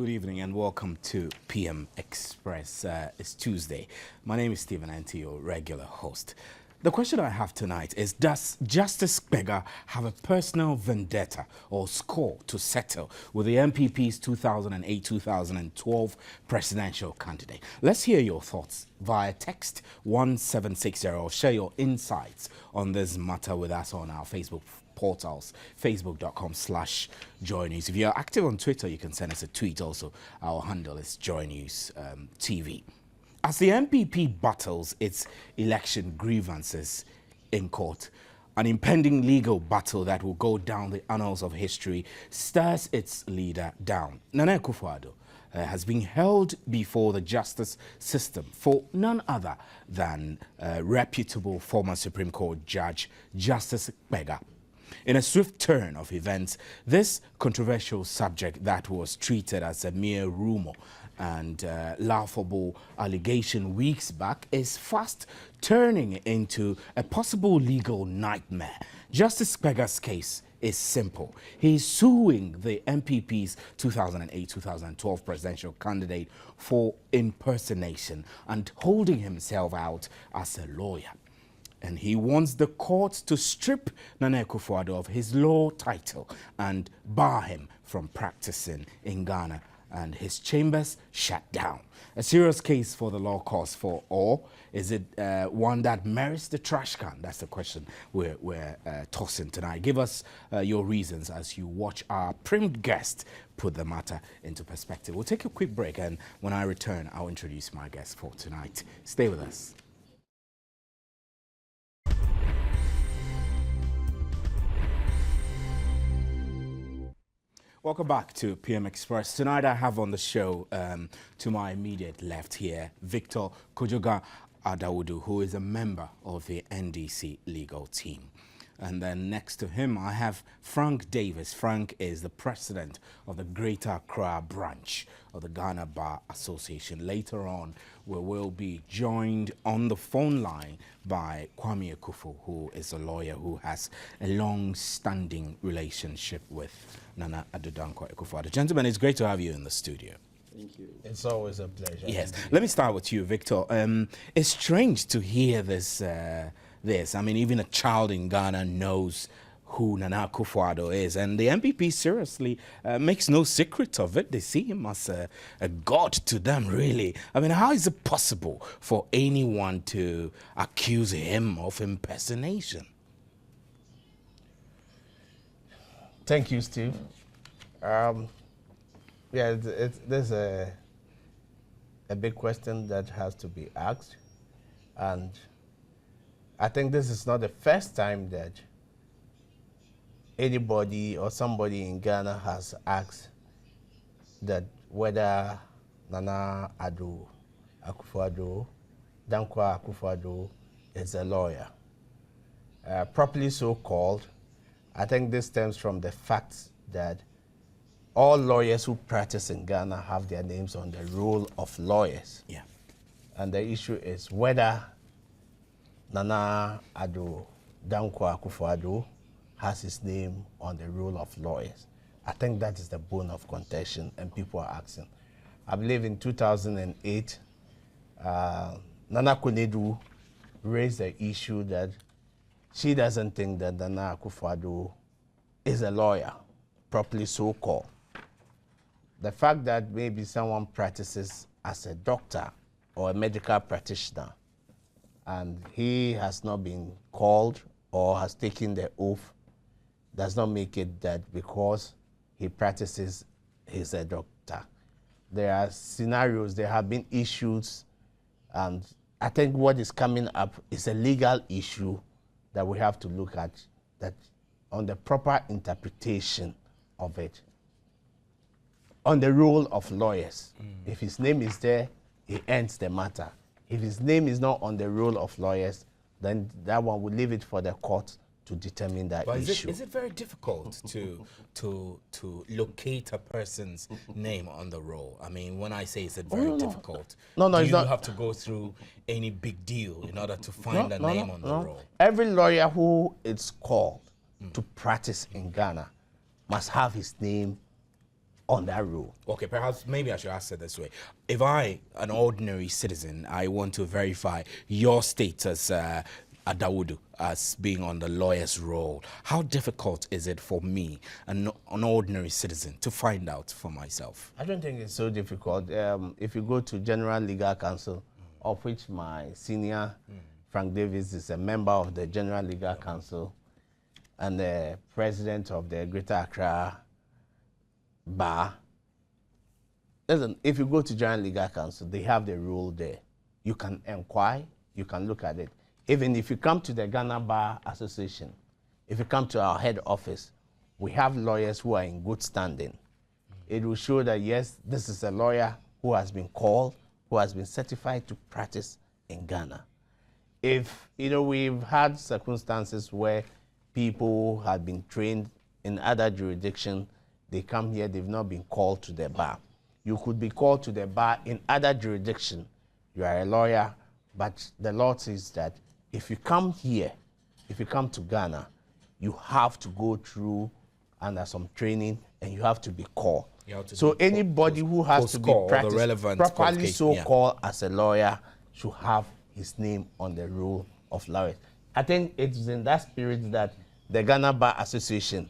Good evening and welcome to PM Express. It's Tuesday. My name is Stephen Anti, your regular host. The question I have tonight is, does Justice Kpegah have a personal vendetta or score to settle with the MPP's 2008-2012 presidential candidate? Let's hear your thoughts via text 1760 or share your insights on this matter with us on our Facebook portals, facebook.com/Joy News. If you're active on Twitter, you can send us a tweet also. Our handle is Joy News TV. As the MPP battles its election grievances in court, an impending legal battle that will go down the annals of history stares its leader down. Nana Akufo-Addo has been held before the justice system for none other than reputable former Supreme Court Judge Justice Kpegah. In a swift turn of events, this controversial subject that was treated as a mere rumor and laughable allegation weeks back is fast turning into a possible legal nightmare. Justice Kpegah's case is simple. He's suing the MPP's 2008-2012 presidential candidate for impersonation and holding himself out as a lawyer. And he wants the court to strip Nana Akufo-Addo of his law title and bar him from practicing in Ghana and his chambers shut down. A serious case for the law cause for all. Is it one that merits the trash can? That's the question we're tossing tonight. Give us your reasons as you watch our primed guest put the matter into perspective. We'll take a quick break, and when I return, I'll introduce my guest for tonight. Stay with us. Welcome back to PM Express. Tonight I have on the show, to my immediate left here, Victor Kojoga Adawudu, who is a member of the NDC legal team. And then next to him, I have Frank Davis. Frank is the president of the Greater Accra branch of the Ghana Bar Association. Later on, we will be joined on the phone line by Kwame Akufo, who is a lawyer who has a long-standing relationship with Nana Addo Akufo-Addo. Gentlemen, it's great to have you in the studio. Thank you. It's always a pleasure. Yes. Let me start with you, Victor. It's strange to hear this. I mean, even a child in Ghana knows who Nana Akufo-Addo is, and the MPP seriously makes no secret of it. They see him as a god to them, really. I mean, how is it possible for anyone to accuse him of impersonation? Thank you, Steve. Yeah, there's a big question that has to be asked, and I think this is not the first time that anybody or somebody in Ghana has asked that whether Nana Addo Akufo-Addo, Dankwa Akufo-Addo, is a lawyer. Properly so called, I think this stems from the fact that all lawyers who practice in Ghana have their names on the roll of lawyers. Yeah. And the issue is whether Nana Addo Dankwa Akufo-Addo has his name on the roll of lawyers. I think that is the bone of contention, and people are asking. I believe in 2008, Nana Konedu raised the issue that she doesn't think that Nana Akufo-Addo is a lawyer, properly so called. The fact that maybe someone practices as a doctor or a medical practitioner and he has not been called or has taken the oath does not make it that because he practices, he's a doctor. There are scenarios, there have been issues, and I think what is coming up is a legal issue that we have to look at, that on the proper interpretation of it, on the role of lawyers. If his name is there, he ends the matter. If his name is not on the roll of lawyers, then that one will leave it for the court to determine that issue. Is it very difficult to locate a person's name on the roll? I mean, when I say is it very difficult, do you have to go through any big deal in order to find a name on the roll? Every lawyer who is called to practice in Ghana must have his name on that rule. Okay, perhaps maybe I should ask it this way. If I, an ordinary citizen, I want to verify your status, Adawudu, as being on the lawyer's role, how difficult is it for me, an ordinary citizen, to find out for myself? I don't think it's so difficult. If you go to General Legal Council, of which my senior, Frank Davis, is a member of the General Legal Council and the president of the Greater Accra Bar. Listen, if you go to General Legal Council, they have the rule there. You can inquire, you can look at it. Even if you come to the Ghana Bar Association, if you come to our head office, we have lawyers who are in good standing. It will show that, yes, this is a lawyer who has been called, who has been certified to practice in Ghana. If, we've had circumstances where people have been trained in other jurisdictions, they come here, they've not been called to the bar. You could be called to the bar in other jurisdiction. You are a lawyer, but the law says that if you come here, if you come to Ghana, you have to go through under some training and you have to be called. So anybody who has to be practiced properly called as a lawyer should have his name on the roll of lawyers. I think it's in that spirit that the Ghana Bar Association,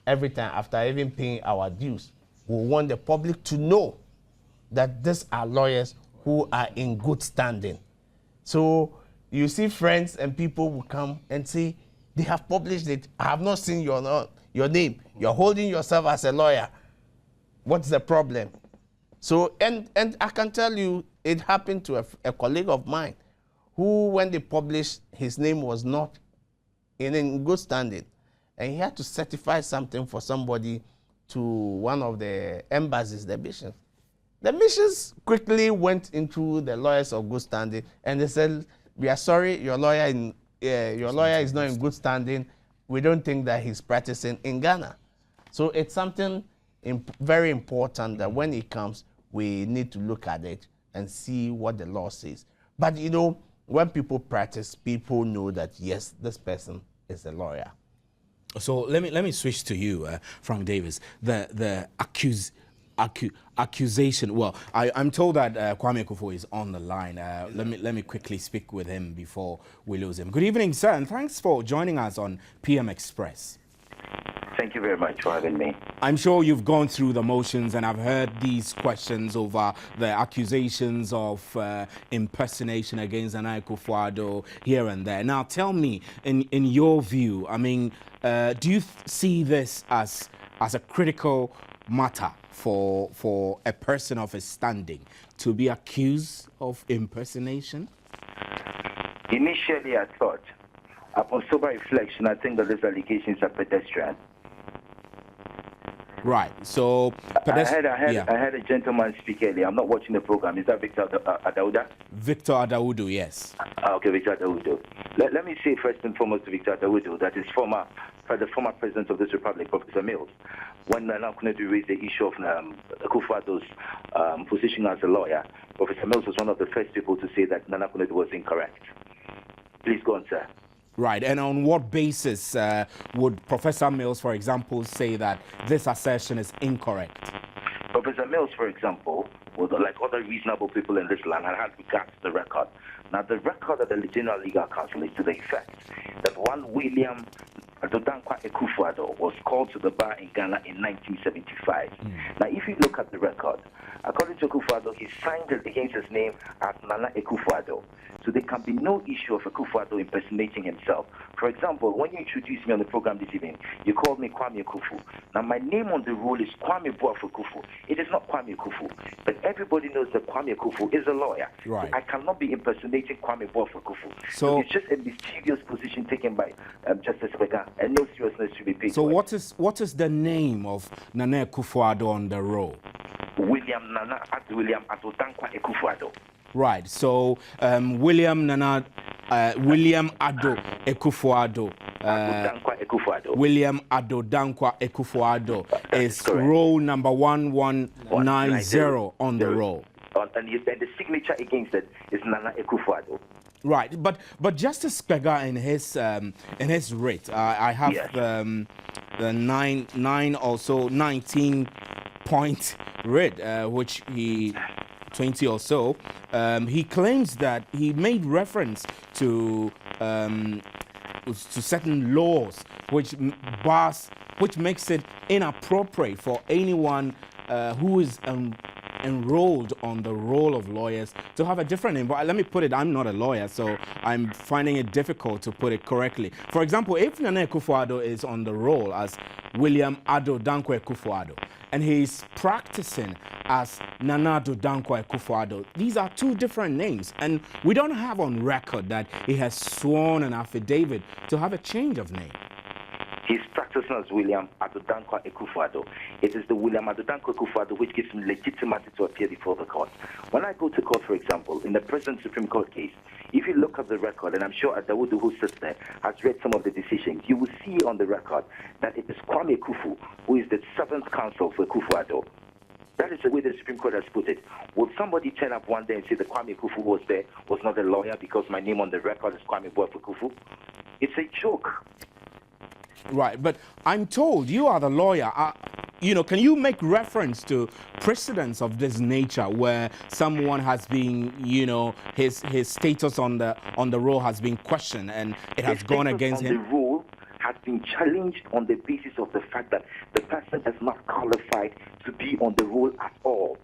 every time after even paying our dues, we want the public to know that these are lawyers who are in good standing. So you see friends and people will come and say, they have published it. I have not seen your name. You're holding yourself as a lawyer. What's the problem? So, and I can tell you, it happened to a colleague of mine who, when they published, his name was not in good standing. And he had to certify something for somebody to one of the embassies, the missions. The missions quickly went into the lawyers of good standing and they said, we are sorry, your lawyer is not in good standing. We don't think that he's practicing in Ghana. So it's something very important that when it comes, we need to look at it and see what the law says. But when people practice, people know that, yes, this person is a lawyer. So let me switch to you, Frank Davis. The accusation. Well, I'm told that Kwame Kufuor is on the line. Let me quickly speak with him before we lose him. Good evening, sir, and thanks for joining us on PM Express. Thank you very much for having me. I'm sure you've gone through the motions and I've heard these questions over the accusations of impersonation against Nana Akufo-Addo here and there. Now, tell me, in your view, I mean, do you see this as a critical matter for a person of his standing to be accused of impersonation? Initially, I thought, upon sober reflection, I think that these allegations are pedestrian. Right. So I had a gentleman speak earlier. I'm not watching the program. Is that Victor Adawuda? Victor Adawudu, yes. Okay, Victor Adawudu. Let me say first and foremost to Victor Adawudu that is the former president of this republic, Professor Mills, when Nana Akufo-Addo raised the issue of Akufo-Addo's position as a lawyer, Professor Mills was one of the first people to say that Nana Akufo-Addo was incorrect. Please go on, sir. Right, and on what basis would Professor Mills, for example, say that this assertion is incorrect? Professor Mills, for example, was like other reasonable people in this land, had regards to the record. Now, the record of the General Legal Council is to the effect that one William Addo Akufo-Addo was called to the bar in Ghana in 1975. Now, if you look at the record, according to Akufo-Addo, he signed it against his name as Nana Akufo-Addo. So there can be no issue of Akufo-Addo impersonating himself. For example, when you introduced me on the program this evening, you called me Kwame Kufu. Now, my name on the roll is Kwame Boafo Kufu. It is not Kwame Kufu. But everybody knows that Kwame Kufu is a lawyer. Right. So I cannot be impersonating Kwame Boafo Kufu. So it's just a mischievous position taken by Justice Vega, and no seriousness should be paid. So what is the name of Nana Akufo-Addo on the roll? William Addo Akufo-Addo. Right. So William Addo Akufo-Addo. William Addo Dankwa Akufo-Addo is roll number 1190 on the roll. And the signature against it is Nana Akufo-Addo. Right, but Justice Pega in his writ, I have the 19 point writ, which he 20 or so, he claims that he made reference to certain laws which makes it inappropriate for anyone who is enrolled on the roll of lawyers to have a different name. But let me put it, I'm not a lawyer, so I'm finding it difficult to put it correctly. For example, if Nana Akufo-Addo is on the roll as William Addo Dankwa Akufo-Addo, and he's practicing as Nana Addo Dankwa Akufo-Addo, these are two different names, and we don't have on record that he has sworn an affidavit to have a change of name. He's practicing as William Addo Dankwa Akufo-Addo. It is the William Addo Dankwa Akufo-Addo which gives him legitimacy to appear before the court. When I go to court, for example, in the present Supreme Court case, if you look at the record, and I'm sure Addo, who sits there, has read some of the decisions, you will see on the record that it is Kwame Kufu who is the 7th counsel for Akufo-Addo. That is the way the Supreme Court has put it. Would somebody turn up one day and say the Kwame Kufu who was there was not a lawyer because my name on the record is Kwame Kufu? It's a joke. Right, but I'm told you are the lawyer. Can you make reference to precedents of this nature where someone has been, his status on the roll has been questioned and it has gone against him? The role has been challenged on the basis of the fact that the person is not qualified to be on the roll at all.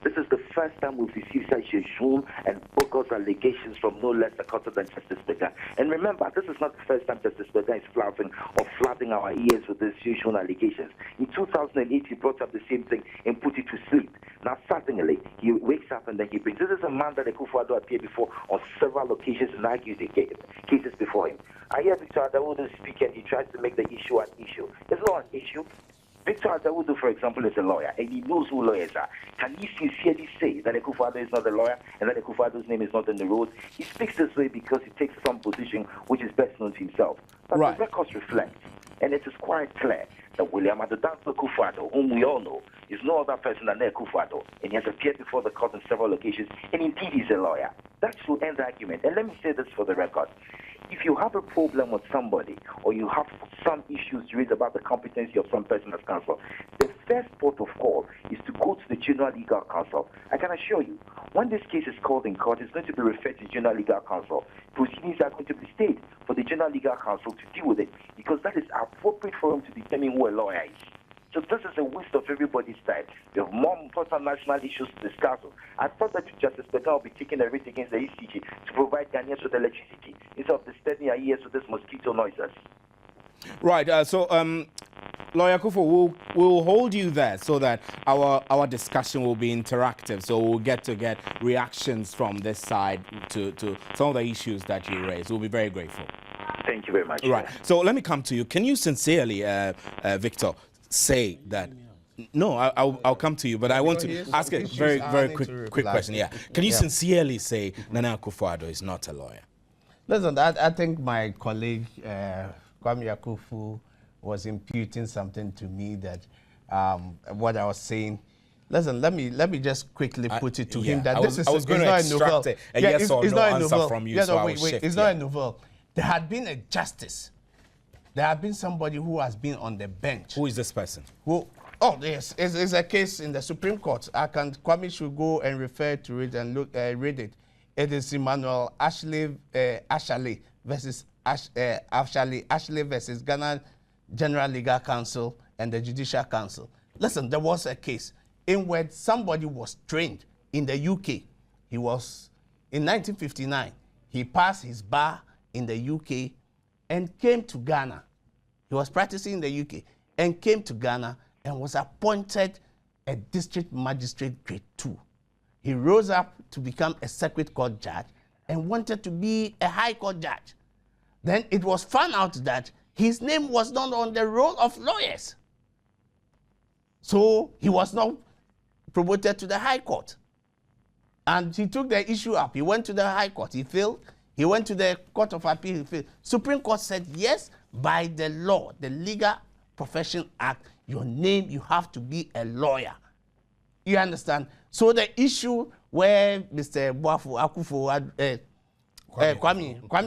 This is the first time we've received such a shown and bogus allegations from no less a court than Justice Berger. And remember, this is not the first time Justice Berger is flooding our ears with these shown allegations. In 2008, he brought up the same thing and put it to sleep. Now, suddenly, he wakes up and then he brings. This is a man that Akufo-Addo appeared before on several occasions and argued the cases before him. I hear Victor Addo speak and he tries to make the issue an issue. It's not an issue. Victor Addo, for example, is a lawyer, and he knows who lawyers are. Can he sincerely say that Akufo-Addo is not a lawyer and that Akufo-Addo's name is not in the road? He speaks this way because he takes some position which is best known to himself. But right. The records reflect, and it is quite clear that William Addo Dankwa Akufo-Addo, whom we all know, is no other person than Akufo-Addo, and he has appeared before the court on several occasions, and indeed he's a lawyer. That should end the argument. And let me say this for the record. If you have a problem with somebody or you have some issues to raise about the competency of some person as counsel, the first port of call is to go to the General Legal Counsel. I can assure you, when this case is called in court, it's going to be referred to General Legal Counsel. Proceedings are going to be stayed for the General Legal Counsel to deal with it because that is appropriate for him to determine who a lawyer is. So this is a waste of everybody's time. There are more important national issues to discuss. I thought that Justice Berger will be taking a writ against the ECG to provide Ghanaians with electricity instead of disturbing our ears with this mosquito noises. Right. Lawyer Kufu, we'll hold you there so that our discussion will be interactive. So we'll get reactions from this side to some of the issues that you raised. We'll be very grateful. Thank you very much. Right. So let me come to you. Can you sincerely, Victor, say that? No, I'll come to you, but I want to ask a very quick question. Yeah. Can you sincerely say Nana Akufo-Addo is not a lawyer? Listen, I think my colleague Kwame Akufu was imputing something to me that what I was saying. Listen, let me just quickly put it to him that I was going to extract a yes or no answer from you. It's not a novel. There had been a justice. There had been somebody who has been on the bench. Who is this person? Yes, it's a case in the Supreme Court. Kwame should go and refer to it and read it. It is Emmanuel Ashley versus Ashley versus Ghana General Legal Council and the Judicial Council. Listen, there was a case in where somebody was trained in the UK. He was in 1959. He passed his bar in the UK and came to Ghana. He was practicing in the UK and came to Ghana and was appointed a district magistrate grade 2. He rose up to become a circuit court judge and wanted to be a high court judge. Then it was found out that his name was not on the roll of lawyers. So he was not promoted to the high court. And he took the issue up. He went to the high court. He failed. He went to the Court of Appeal. He failed. Supreme Court said, yes, by the law, the Legal Profession Act, your name, you have to be a lawyer. You understand? So the issue where Mr. Kwame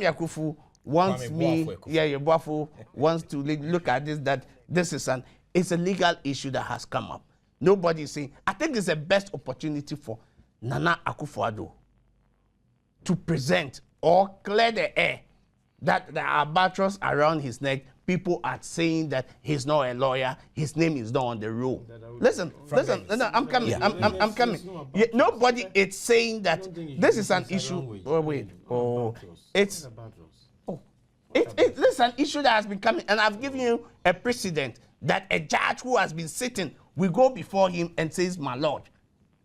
Akufu wants wants to look at this, that this is it's a legal issue that has come up. Nobody is saying. I think it's the best opportunity for Nana Akufo-Addo to present or clear the air that the albatross around his neck, people are saying that he's not a lawyer, his name is not on the roll. Listen, no, I'm coming, I'm coming. Yeah, nobody is saying that this is an issue. This is an issue that has been coming, and I've given you a precedent that a judge who has been sitting will go before him and says, my lord.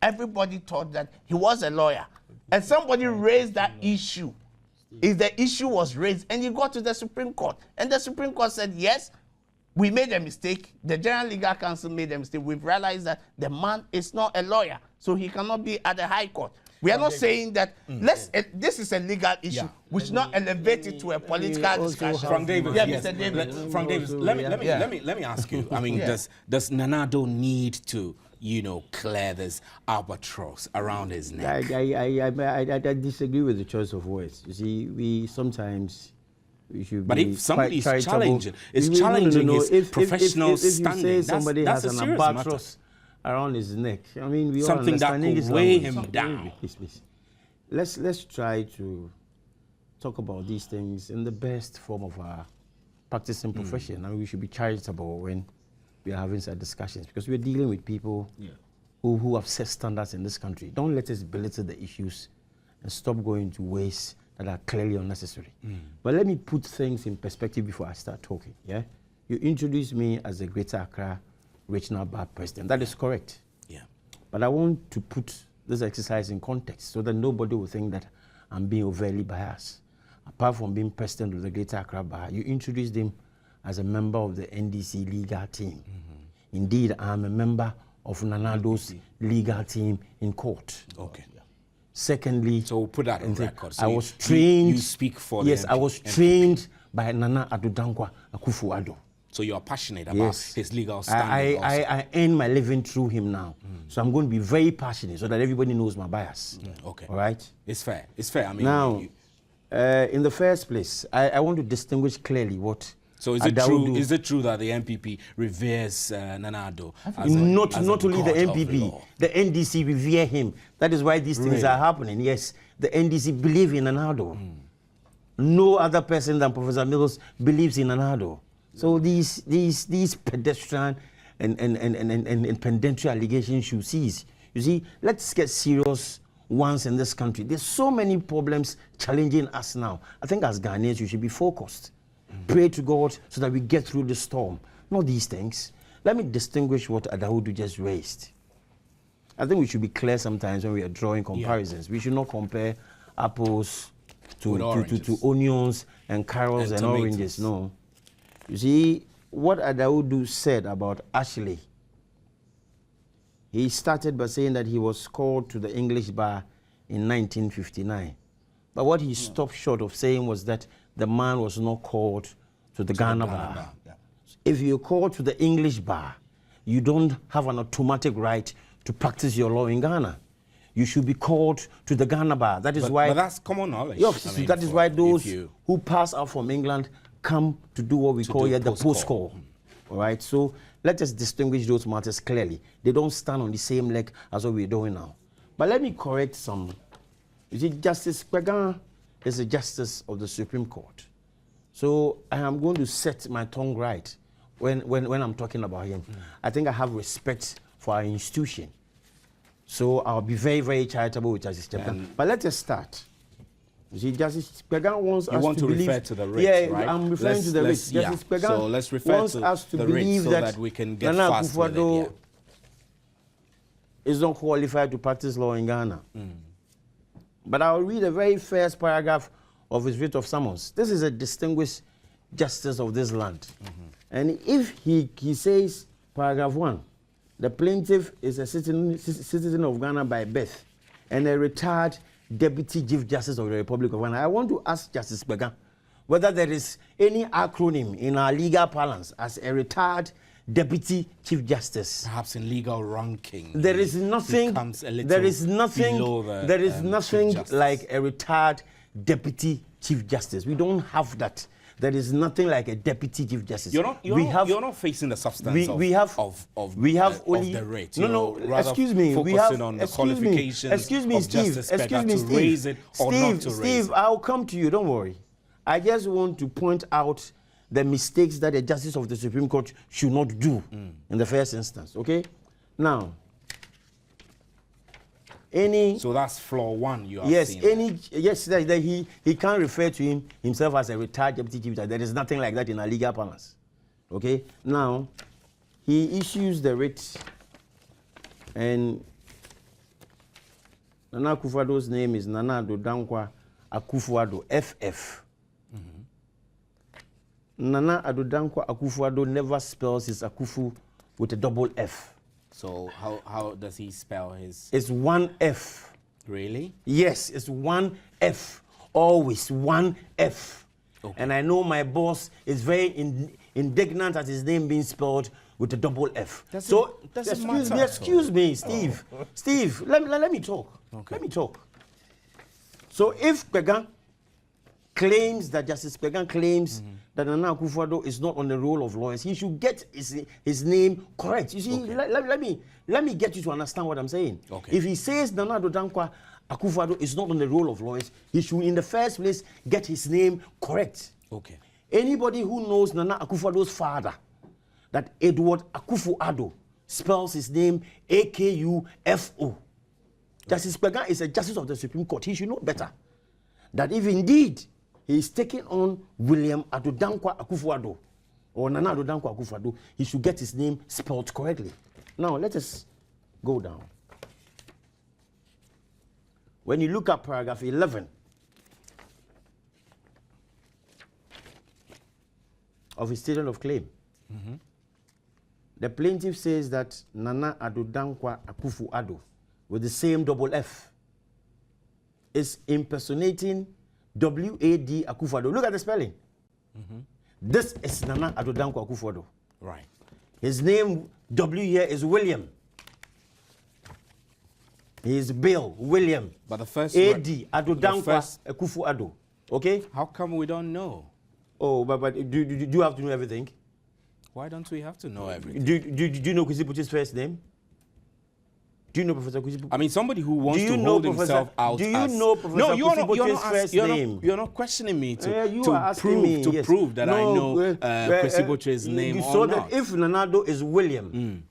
Everybody thought that he was a lawyer, and somebody raised that issue. If the issue was raised and you got to the Supreme Court, and the Supreme Court said, yes, we made a mistake, the General Legal Council made a mistake, we've realized that the man is not a lawyer, so he cannot be at the High Court. We are not saying that this is a legal issue. We should not elevate it to a political discussion. From Davis, yeah, yes. Mr. Davis. From Davis, let me ask you. I mean, does Nana Addo need to, clear this albatross around his neck? I disagree with the choice of words. You see, we should. But be if somebody's quite challenging, no, his professional if you standing, say somebody that's has a an serious albatross around his neck, I mean, we something all that understand could English weigh language. him down. Please. Let's try to talk about these things in the best form of our practicing profession. I mean, we should be charitable when we are having such discussions, because we're dealing with people who have set standards in this country. Don't let us belittle the issues and stop going to ways that are clearly unnecessary. But let me put things in perspective before I start talking. Yeah, you introduced me as the Greater Accra Regional Bar President. That is correct. Yeah, but I want to put this exercise in context so that nobody will think that I'm being overly biased. Apart from being president of the Greater Accra Bar, you introduced him as a member of the NDC legal team. Indeed, I'm a member of Nana Addo's legal team in court. Okay. Secondly, so we'll put that on record. So I was trained. You speak for yes, the I was trained by Nana Addo Akufo-Addo. So you're passionate about his legal standing. I earn my living through him now. So I'm going to be very passionate so that everybody knows my bias. Okay. All right? It's fair. It's fair. I mean, now, in the first place, I want to distinguish clearly what. So is it true? Is it true that the MPP reveres Nana Addo? Not only the MPP, the NDC revere him. That is why these things are happening. Yes, the NDC believe in Nana Addo. No other person than Professor Mills believes in Nana Addo. So these pedestrian and pendential allegations should cease. You see, let's get serious once in this country. There's so many problems challenging us now. I think as Ghanaians, you should be focused. Pray to God so that we get through the storm. Not these things. Let me distinguish what Addo just raised. I think we should be clear sometimes when we are drawing comparisons. We should not compare apples to onions and carrots and oranges. No. You see, what Addo said about Ashley, he started by saying that he was called to the English bar in 1959. But what he stopped short of saying was that the man was not called to the Ghana bar. If you're called to the English bar, you don't have an automatic right to practice your law in Ghana. You should be called to the Ghana bar. That is why. But that's common knowledge. Yes, I mean, that is why those who pass out from England come to do what we call here the post-call. All right, so let us distinguish those matters clearly. They don't stand on the same leg as what we're doing now. But let me correct some. You see, Justice Kwegan is a justice of the Supreme Court. So I am going to set my tongue right when I'm talking about him. I think I have respect for our institution. So I'll be very, very charitable with Justice Kwegan. But let us start. You see, Justice Kwegan wants us to believe. Refer to the writ, right? I'm referring to the writ. Justice Kwegan so let's refer wants to us to the believe so that we can get Nana fast with it. Is not qualified to practice law in Ghana. But I'll read the very first paragraph of his writ of summons. This is a distinguished justice of this land. And if he says, paragraph 1, the plaintiff is a citizen of Ghana by birth and a retired Deputy Chief Justice of the Republic of Ghana, I want to ask Justice Kwegan whether there is any acronym in our legal parlance as a retired Deputy Chief Justice. Perhaps in legal ranking. There is nothing. There is nothing like a retired Deputy Chief Justice. We don't have that. there is nothing like a deputy chief justice. You're not facing the substance of the rate. No, rather excuse me. Focusing on the qualifications of Justice Spegar to raise it or not to raise it. Steve, I'll come to you. Don't worry. I just want to point out the mistakes that a justice of the Supreme Court should not do in the first instance. Okay? Now, so that's flaw one you are seeing. He can't refer to himself as a retired deputy chief justice. There is nothing like that in our legal parlance. Okay? Now, he issues the writ, and Nana Akufo-Addo's name is Nana Addo Dankwa Akufo-Addo, FF. Nana Addo Dankwa Akufo-Addo never spells his Akufu with a double F. So how does he spell his? It's one F. Really? Yes, it's one F. Always one F. Okay. And I know my boss is very indignant at his name being spelled with a double F. Excuse me, Steve. Oh. Steve, let me talk. Okay. Let me talk. So if Spegar claims that Justice Spegar claims that Nana Akufo-Addo is not on the roll of lawyers, he should get his name correct. You see, okay. let me get you to understand what I'm saying. Okay. If he says Nana Addo Dankwa Akufo-Addo is not on the roll of lawyers, he should in the first place get his name correct. Okay. Anybody who knows Nana Akufo-Addo's father, that Edward Akufo-Addo spells his name Akufo. Justice Spegar is a justice of the Supreme Court. He should know better. That if indeed he is taking on William Addo Dankwa Akufo-Addo or Nana Addo Dankwa Akufo-Addo, he should get his name spelled correctly. Now let us go down. When you look at paragraph 11 of his statement of claim, the plaintiff says that Nana Addo Dankwa Akufo-Addo with the same double F is impersonating W.A.D. Akufo-Addo. Look at the spelling. This is Nana Addo Dankwa Akufo-Addo. Right. His name, W here, is William. He is Bill, William. But the first A.D. Addo Dankwa Akufo-Addo. Okay? How come we don't know? Oh, but do you have to know everything? Why don't we have to know everything? Do you know Kwesi Potte's first name? Do you know Professor Kwesi? I mean, somebody who wants to hold himself out. Do you know Professor Kwesi Potte's first name? You're not questioning me to prove that I know Kwesi Potte's name or not. That if Nana Addo is William,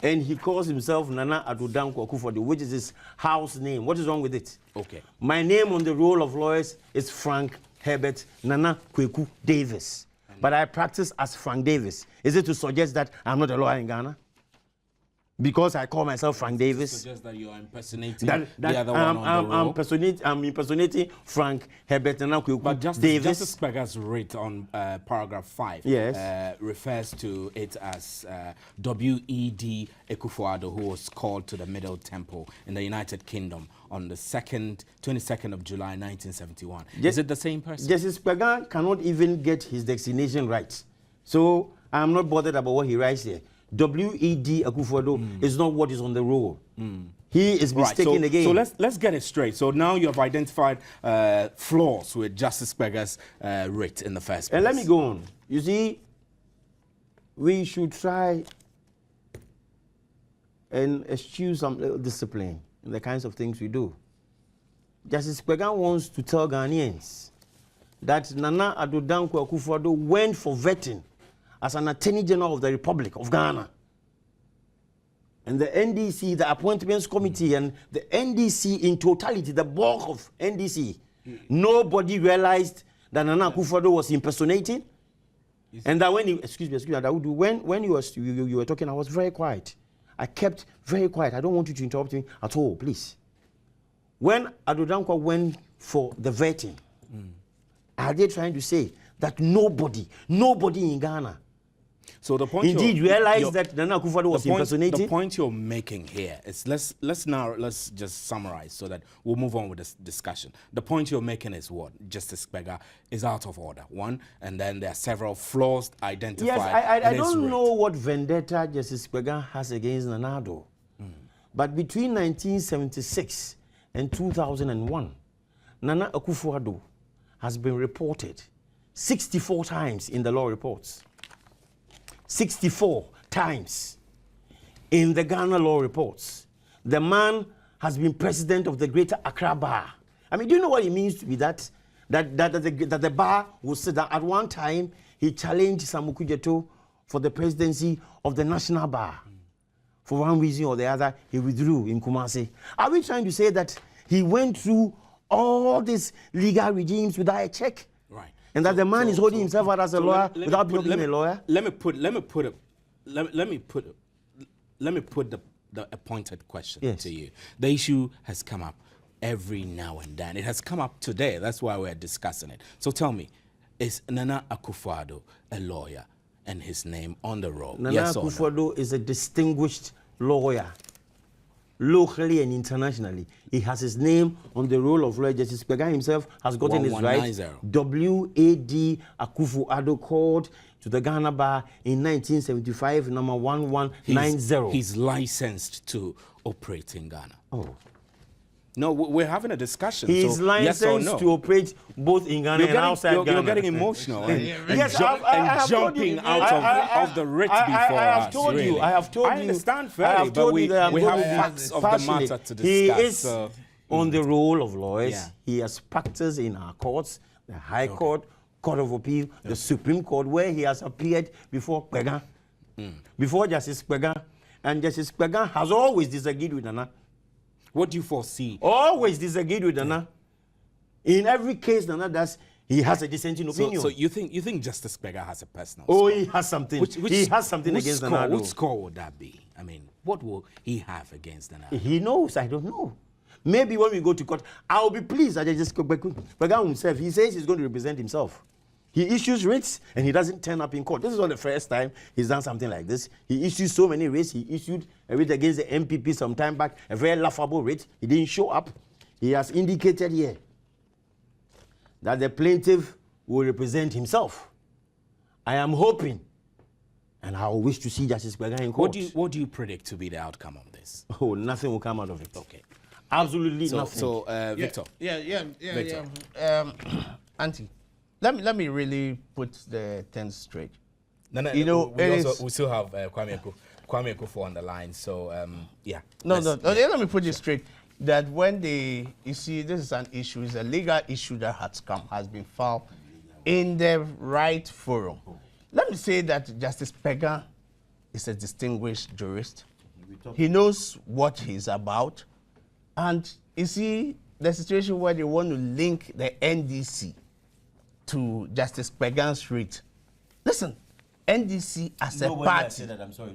and he calls himself Nana Addo Dankwa Akufo-Addo, which is his house name, what is wrong with it? Okay. My name on the roll of lawyers is Frank Herbert Nana Kweku Davis. But I practice as Frank Davis. Is it to suggest that I'm not a lawyer in Ghana? Because I call myself Frank Davis. Suggest that you are impersonating the other one on the roll. I'm impersonating Frank Herbert Nana Kweku Davis. Justice Spegar's writ on paragraph 5 refers to it as W.E.D. Akufo-Addo, who was called to the Middle Temple in the United Kingdom on the 22nd of July, 1971. Is it the same person? Justice Spegar cannot even get his destination right. So I'm not bothered about what he writes here. W.E.D. Akufo-Addo is not what is on the roll. He is mistaken again. So let's get it straight. So now you have identified flaws with Justice Spegar's writ in the first place. And let me go on. You see, we should try and eschew some discipline in the kinds of things we do. Justice Spegar wants to tell Ghanaians that Nana Addo Dankwa Akufo-Addo went for vetting as an Attorney General of the Republic of Ghana. And the NDC, the Appointments Committee, and the NDC in totality, the bulk of NDC, nobody realized that Nana Akufo-Addo was impersonating. And that when you, excuse me, when you were talking, I was very quiet. I kept very quiet. I don't want you to interrupt me at all, please. When Addo Dankwa went for the vetting, are they trying to say that nobody in Ghana realized that Nana Akufo-Addo was impersonating? The point you're making here is, let's just summarize so that we'll move on with this discussion. The point you're making is what? Justice Spegar is out of order, one, and then there are several flaws identified. Yes, I don't know what vendetta Justice Spegar has against Nana Addo. But between 1976 and 2001, Nana Akufo-Addo has been reported 64 times in the law reports. 64 times in the Ghana law reports. The man has been president of the Greater Accra Bar. I mean, do you know what it means to be that? That the bar will sit down. At one time, he challenged Samuku Jeto for the presidency of the National Bar. For one reason or the other, he withdrew in Kumasi. Are we trying to say that he went through all these legal regimes without a check? Right. And that the man is holding himself out as a lawyer without being a lawyer? Let me put a pointed question to you. The issue has come up every now and then. It has come up today. That's why we're discussing it. So tell me, is Nana Akufo-Addo a lawyer and his name on the roll? Nana yes Akufo-Addo is a distinguished lawyer, locally and internationally. He has his name on the roll of lawyer. Justice Pega himself has gotten his rights. W.A.D. Akufo-Addo called to the Ghana Bar in 1975, number 1190. He's licensed to operate in Ghana. Oh. No, we're having a discussion. He's so licensed yes or no? to operate both in Ghana and outside Ghana. You're getting emotional and, yes, jumping out of the rate before I have us. told really. you. I have told you. I understand fairly, but we have facts of the matter to discuss. He is so. on the roll of lawyers. Yeah. He has practiced in our courts, the High Court, Court of Appeal, the Supreme Court, where he has appeared before Pega, before Justice Pega. And Justice Pega has always disagreed with Nana. What do you foresee? Always disagreed with Nana. In every case Nana does, he has a dissenting opinion. So you think Justice Pega has a personal score? score? He has something. He has something against Nana. Which score would that be? I mean, what will he have against Nana? He knows. I don't know. Maybe when we go to court, I'll be pleased that Justice Pega himself, he says he's going to represent himself. He issues writs and he doesn't turn up in court. This is not the first time he's done something like this. He issues so many writs. He issued a writ against the MPP some time back, a very laughable writ. He didn't show up. He has indicated here that the plaintiff will represent himself. I am hoping, and I wish to see Justice Pega in court. What do you predict to be the outcome of this? Oh, nothing will come out of it. Okay. Absolutely nothing. So, Victor. Yeah. Auntie. Let me really put the things straight. No, you know, we still have Kwame Akufo on the line. So yeah. Let me put it straight. That when you see, this is an issue. It's a legal issue that has been filed in the right forum. Let me say that Justice Pega is a distinguished jurist. He knows what he's about, and you see the situation where they want to link the NDC to Justice Pega's writ. Listen, NDC as a party. Has said that, I'm sorry.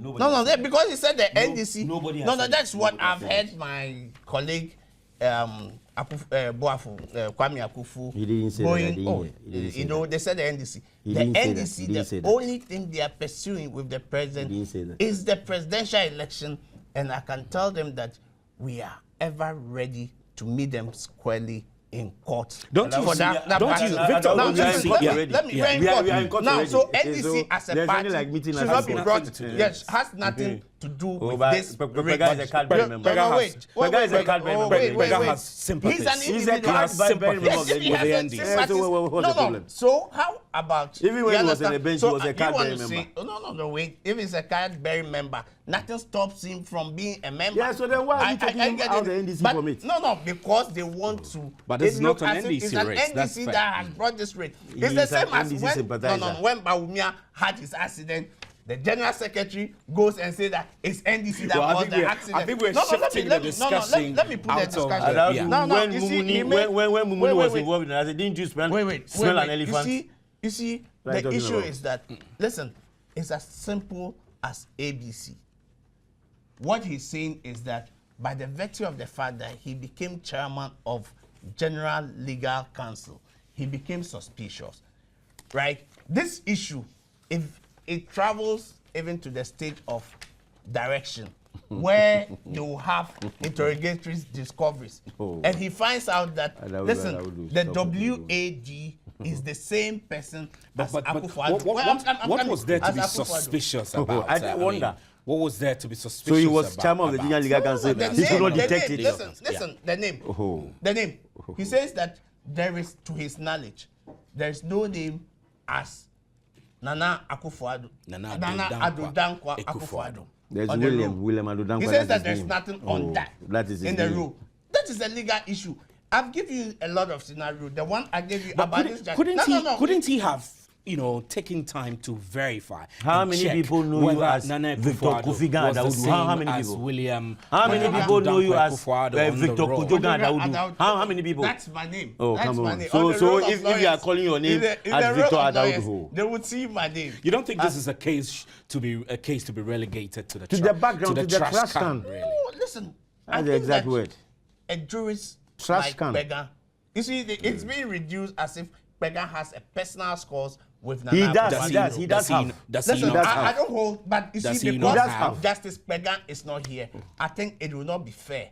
Because he said the NDC. Nobody has said that's that. what I've heard my colleague Kwame Akufo. He didn't say that. They said the NDC. He The didn't NDC, say that. He didn't say the that. only thing they are pursuing with the president He didn't say that. is the presidential election, and I can tell them that we are ever ready to meet them squarely in court. Don't you see? Victor, let me in court now. So NDC as a party should not be brought. Yes, has nothing to do with this. Pega is a card bearer member. Pega is a card bearer member. Pega has sympathies. He's a card bearer member with the NDC. No. So how about even when he was on the bench, he was a card bearing member? No, wait. If he's a card bearing member, nothing stops him from being a member. Yeah, so then why are you taking him out the NDC from it? No, because they want to. But it's not an NDC It's an race. NDC that has brought this rate. It's the same as when Bawumia had his accident. The general secretary goes and says that it's NDC that caused the accident. I think we're shifting the discussion. Let me put the discussion. When Mumunu was involved in it, didn't you smell an elephant? You see, the issue is that, listen, it's as simple as ABC. What he's saying is that by the virtue of the fact that he became chairman of General Legal Counsel, he became suspicious, right? This issue, if it travels even to the stage of direction, where they will have interrogatory discoveries, and he finds out that, listen, the WAD is the same person as Akufo-Addo. What was there to be suspicious about? I wonder. What was there to be suspicious So he was about, chairman of the General Legal Council. He could not detect it. Listen, the name. The name. He says that there is, to his knowledge, there is no name as Nana Akufo-Addo. Nana Addo Dankwa Akufo-Addo. There's on the rule. William Addo Dankwa. He says that there's nothing on that. That is his in the name. rule. That is a legal issue. I've given you a lot of scenarios. The one I gave you But about this. couldn't he have, taken time to verify? How and many check people know you whether as Nana Victor Akufo-Addo Kofi Gana was the Dawodu? same How many as people? William? How many people know you as Akufo-Addo on the Victor roll? Kojo Gana Dawodu? How many people? That's my name. Oh, That's come my on. name. So, On the so role of if you are lawyers, calling your name in the as role Victor of lawyers, Addo, they would see my name. You don't think this is a case to be relegated to the the background, to the trash can? really? Oh, listen. I That's the think exact that word. A jurist Trash like can. Beggar, you see, it's being reduced as if Beggar has a personal scores with Nana. He does. Akufo-Addo. He does have. Listen, does I have. don't hold, but you Does see, he not because have? Justice Beggar is not here, I think it will not be fair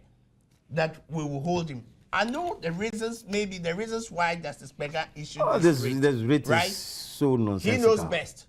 that we will hold him. I know the reasons, maybe the reasons why Justice Beggar issued this writ, right? So nonsensical. He knows best,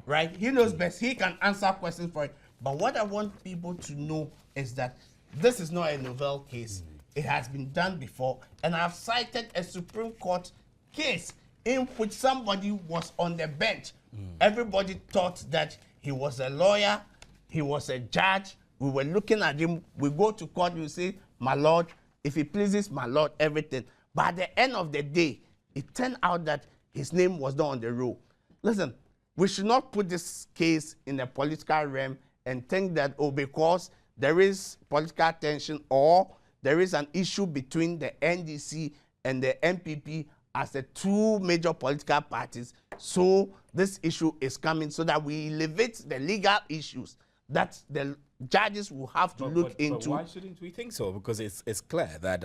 right? He knows best. He can answer questions for it. But what I want people to know is that this is not a novel case. It has been done before, and I've cited a Supreme Court case in which somebody was on the bench. Everybody thought that he was a lawyer, he was a judge. We were looking at him. We go to court, we say, my lord, if he pleases, my lord, everything. But at the end of the day, it turned out that his name was not on the roll. Listen, we should not put this case in the political realm and think that, oh, because there is political tension or there is an issue between the NDC and the MPP as the two major political parties. So this issue is coming so that we elevate the legal issues that the judges will have to look into. But why shouldn't we think so? Because it's clear that,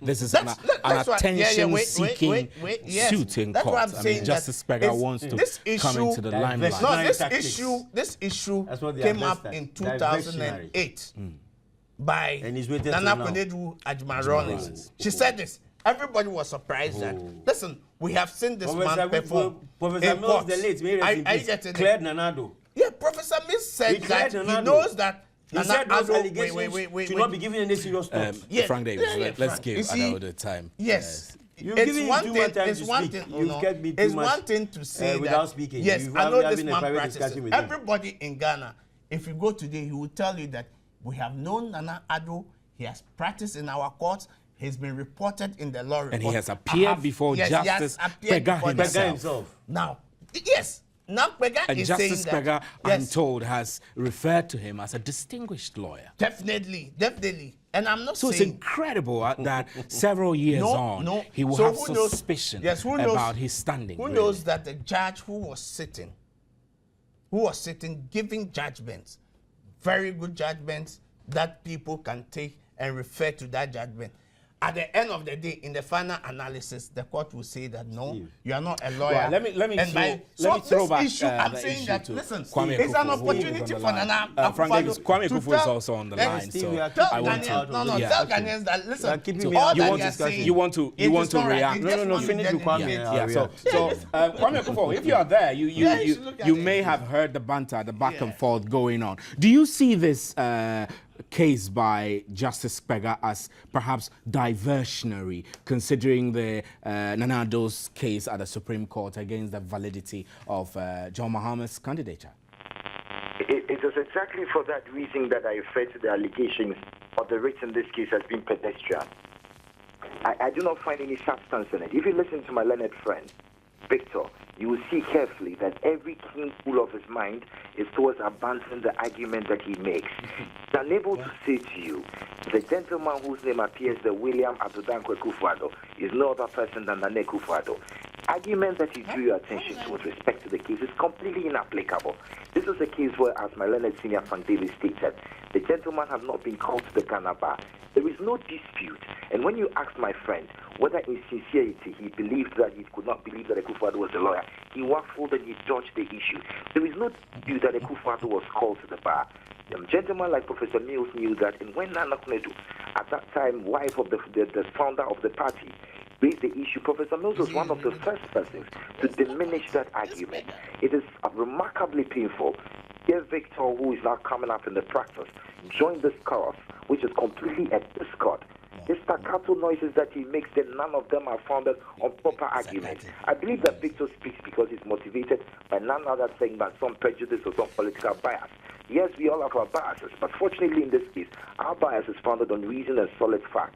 this is an attention-seeking suit in court. Justice Beggar wants to come into the limelight. No, this issue came up in 2008 by Nana Kwenedu Ajumaroni. She said this. Everybody was surprised that, listen, we have seen this man perform. Professor Mills, the late, cleared Nanado. Yeah, Professor Mills said that he knows that he said those allegations should not be given any serious thought. Frank Davis, let's give Addo the time. Yes. It's one thing to say without that, speaking. yes, I know this man practices. Everybody in Ghana, if you go today, he will tell you that we have known Nana Addo. He has practiced in our courts. He's been reported in the law report. And he has appeared before Justice Beggar himself. Now, yes. Now Beggar is Justice saying Beggar, that, I'm told, has referred to him as a distinguished lawyer. Definitely. And I'm not saying... So it's incredible that several years on, he will have suspicion about his standing. Who knows that the judge who was sitting giving judgments, very good judgments that people can take and refer to that judgment. At the end of the day, in the final analysis, the court will say that no, you are not a lawyer. Well, let me throw back issue. I'm saying that listen, it's an opportunity for Nana Kwame Akufo is also on the line, so I want to tell Ghanaians that listen. All that you are saying, you want to react. No, finish with Kwame. So Kwame Akufo, if you are there, you may have heard the banter, the back and forth going on. Do you see this case by Justice Beggar as perhaps diversionary, considering the Nana Addo's case at the Supreme Court against the validity of John Mahama's candidature? It is exactly for that reason that I refer to the allegations of the writ in this case as being pedestrian. I do not find any substance in it. If you listen to my learned friend, Victor, you will see carefully that every keen pull of his mind is towards abandoning the argument that he makes. He's unable to say to you, the gentleman whose name appears, the William Addo Dankwa Akufo-Addo, is no other person than Nana Akufo-Addo. Argument that he drew your attention to with respect to the case is completely inapplicable. This is a case where, as my learned senior Frank Davis stated, the gentleman has not been called to the Ghana bar. There is no dispute. And when you ask my friend whether in sincerity he believed that he could not believe that Akufo-Addo was a lawyer, he waffled and he dodged the issue. There is no dispute that Akufo-Addo was called to the bar. A gentleman like Professor Mills knew that, and when Nana Kwenedu, at that time wife of the founder of the party, raised the issue, Professor Mills was one of the first persons to diminish that argument. It is remarkably painful. Here Victor, who is now coming up in the practice, joined this cause, which is completely a discord. The staccato noises that he makes, then none of them are founded on proper arguments. I believe that Victor speaks because he's motivated by none other thing but some prejudice or some political bias. Yes, we all have our biases, but fortunately in this case, our bias is founded on reason and solid fact.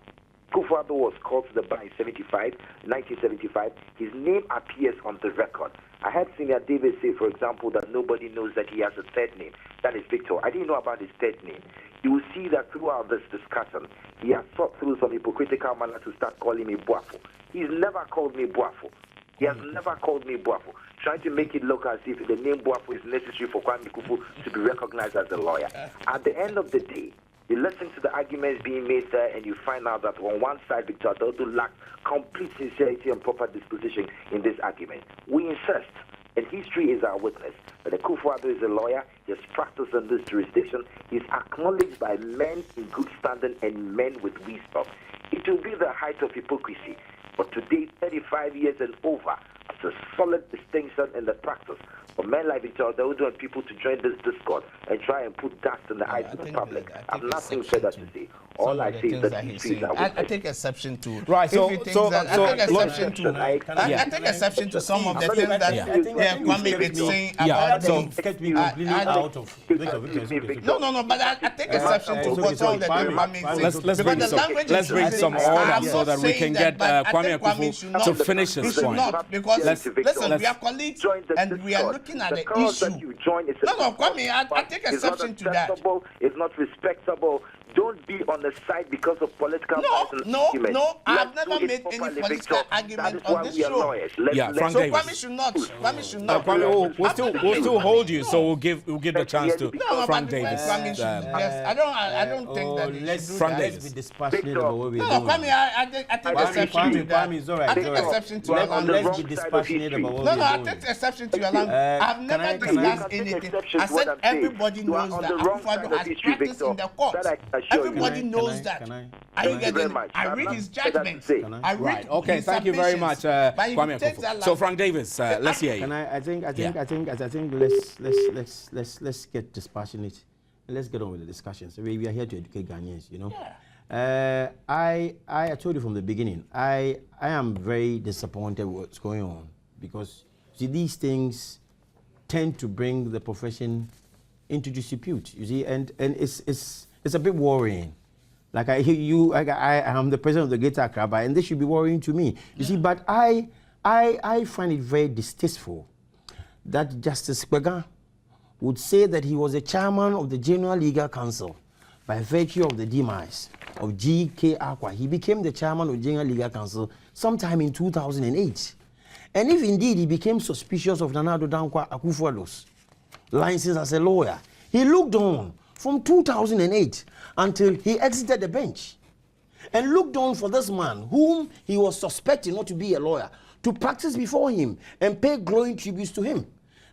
Akufo-Addo was called to the bar in 1975. His name appears on the record. I heard Senior David say, for example, that nobody knows that he has a third name. That is Victor. I didn't know about his third name. You will see that throughout this discussion, he has thought through some hypocritical manner to start calling me Boafo. He's never called me Boafo. He has never called me Boafo, trying to make it look as if the name Boafo is necessary for Kwame Kufu to be recognized as a lawyer. At the end of the day, you listen to the arguments being made there and you find out that on one side, Victor Addo lacks complete sincerity and proper disposition in this argument. We insist, and history is our witness, that Akufo-Addo is a lawyer. He has practiced in this jurisdiction. He is acknowledged by men in good standing and men with wisdom. It will be the height of hypocrisy. But today, 35 years and over, it's a solid distinction in the practice for men like Victor Addo and people to join this discord and try and put dust in the eyes of the public. I have nothing further to say. All I say is that history. I take exception to. Right. I take exception to some of the things that Kwame is saying about No, but I take exception to what some of the things Kwame is saying. Let's bring some order so that we can get Kwame Akufo to finish his point. Because listen, we are colleagues and we are looking at the issue. No, Kwame, I take exception to that. It's not respectable. Don't be on the side because of political No, I have never made any political argument on this show. Frank so Davis. Kwame should not. Kwame, we'll still hold you, so we'll give the chance to Frank Davis. I don't think that let's be dispassionate about what we're doing. No, Kwame, I take exception to that. Kwame is all right. I take exception to your language. Let's be dispassionate about what we're doing. I take exception to your language. I've never discussed anything. I said everybody knows that Akufo-Addo has practiced in the court. Everybody knows that. Are you getting? I read his judgments. I read. Okay, thank you very much, Kwame Akufo. So Frank Davis, let's hear you. I think let's get dispassionate. Let's get on with the discussions. We are here to educate Ghanaians, you know. Yeah. I told you from the beginning, I am very disappointed with what's going on because see, these things tend to bring the profession into disrepute, you see, and it's a bit worrying. Like I am the president of the Greater Accra Bar, and this should be worrying to me. You see, but I find it very distasteful that Justice Kwegan would say that he was a chairman of the General Legal Council by virtue of the demise of G.K. Akwa. He became the chairman of General Legal Council sometime in 2008. And if indeed he became suspicious of Nana Addo Dankwa Akufo-Addo's license as a lawyer, he looked on from 2008 until he exited the bench and looked on for this man whom he was suspecting not to be a lawyer to practice before him and pay glowing tributes to him.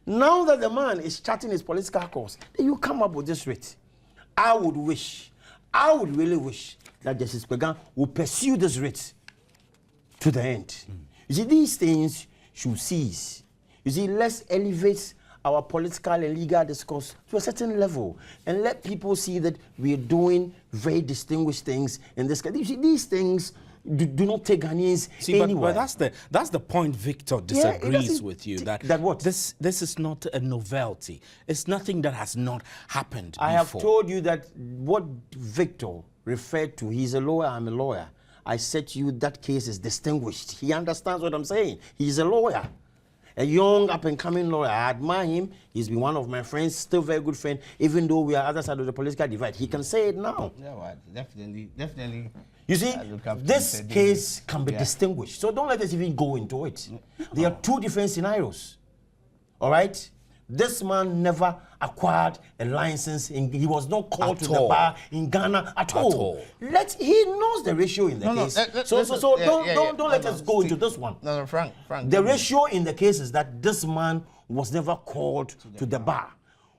Now that the man is charting his political course, then you come up with this writ. I would really wish that Justice Kwegan would pursue this writ to the end. You see, these things should cease. You see, let's elevate our political and legal discourse to a certain level and let people see that we are doing very distinguished things in this country. You see, these things do not take Ghanaians anywhere. But that's the point Victor disagrees with you. That what? This is not a novelty. It's nothing that has not happened before. I have told you that what Victor referred to, he's a lawyer, I'm a lawyer. I said to you that case is distinguished. He understands what I'm saying. He's a lawyer. A young up-and-coming lawyer. I admire him. He's been one of my friends, still very good friend, even though we are other side of the political divide. He can say it now. Yeah, well, definitely. You see, this case can be distinguished. So don't let us even go into it. There are two different scenarios. All right? This man never acquired a license. He was not called to the bar in Ghana at all. He knows the ratio in the case. Don't let us go into this one. No, Frank. The ratio in the case is that this man was never called to the bar.